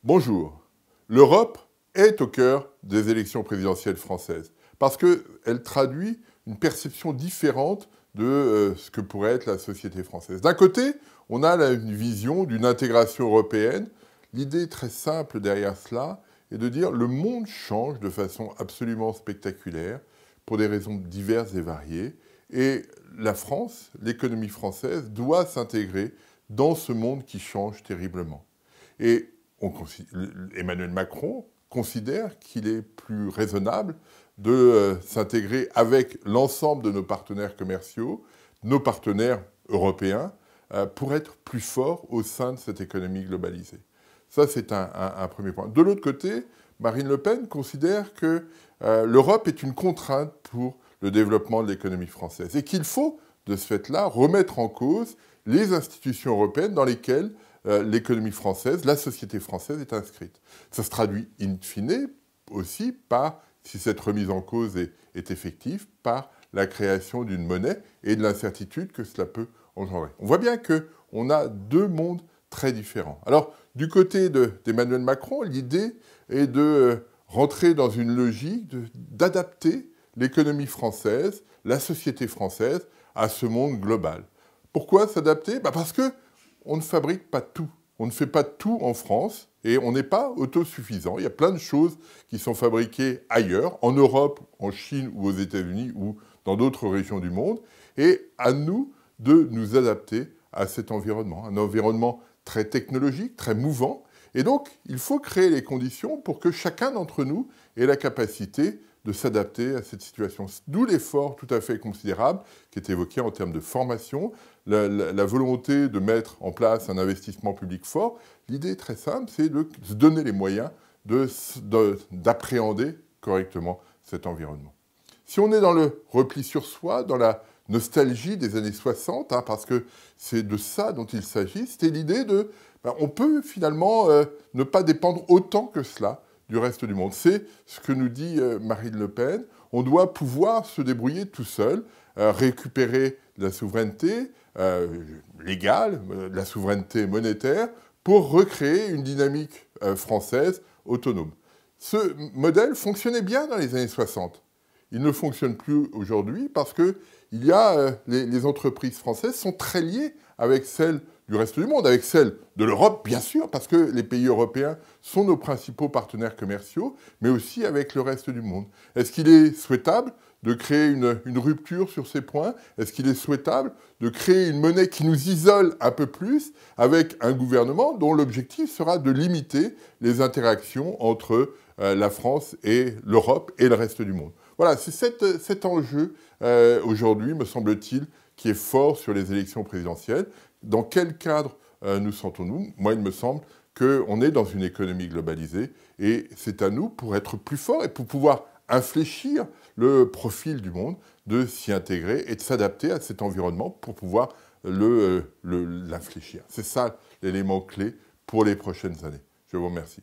Bonjour. L'Europe est au cœur des élections présidentielles françaises parce qu'elle traduit une perception différente de ce que pourrait être la société française. D'un côté, on a une vision d'une intégration européenne. L'idée très simple derrière cela est de dire que le monde change de façon absolument spectaculaire pour des raisons diverses et variées. Et la France, l'économie française, doit s'intégrer dans ce monde qui change terriblement. Et Emmanuel Macron considère qu'il est plus raisonnable de s'intégrer avec l'ensemble de nos partenaires commerciaux, nos partenaires européens, pour être plus fort au sein de cette économie globalisée. Ça, c'est un premier point. De l'autre côté, Marine Le Pen considère que l'Europe est une contrainte pour le développement de l'économie française et qu'il faut, de ce fait-là, remettre en cause les institutions européennes dans lesquelles l'économie française, la société française est inscrite. Ça se traduit in fine aussi par, si cette remise en cause est effective, par la création d'une monnaie et de l'incertitude que cela peut engendrer. On voit bien qu'on a deux mondes très différents. Alors, du côté d'Emmanuel Macron, l'idée est de rentrer dans une logique d'adapter l'économie française, la société française, à ce monde global. Pourquoi s'adapter ? Parce que on ne fabrique pas tout. On ne fait pas tout en France et on n'est pas autosuffisant. Il y a plein de choses qui sont fabriquées ailleurs, en Europe, en Chine ou aux États-Unis ou dans d'autres régions du monde. Et à nous de nous adapter à cet environnement. Un environnement très technologique, très mouvant. Et donc, il faut créer les conditions pour que chacun d'entre nous ait la capacité de s'adapter à cette situation. D'où l'effort tout à fait considérable qui est évoqué en termes de formation, la volonté de mettre en place un investissement public fort. L'idée est très simple, c'est de se donner les moyens d'appréhender correctement cet environnement. Si on est dans le repli sur soi, dans la nostalgie des années 60, parce que c'est de ça dont il s'agit, c'était l'idée on peut finalement ne pas dépendre autant que cela du reste du monde. C'est ce que nous dit Marine Le Pen. On doit pouvoir se débrouiller tout seul, récupérer la souveraineté légale, la souveraineté monétaire, pour recréer une dynamique française autonome. Ce modèle fonctionnait bien dans les années 60. Il ne fonctionne plus aujourd'hui parce que les entreprises françaises sont très liées avec celles du reste du monde, avec celles de l'Europe, bien sûr, parce que les pays européens sont nos principaux partenaires commerciaux, mais aussi avec le reste du monde. Est-ce qu'il est souhaitable de créer une rupture sur ces points? Est-ce qu'il est souhaitable de créer une monnaie qui nous isole un peu plus avec un gouvernement dont l'objectif sera de limiter les interactions entre la France et l'Europe et le reste du monde? Voilà, c'est cet enjeu aujourd'hui, me semble-t-il, qui est fort sur les élections présidentielles. Dans quel cadre nous sentons-nous? Moi, il me semble qu'on est dans une économie globalisée et c'est à nous, pour être plus forts et pour pouvoir infléchir le profil du monde, de s'y intégrer et de s'adapter à cet environnement pour pouvoir l'infléchir. C'est ça l'élément clé pour les prochaines années. Je vous remercie.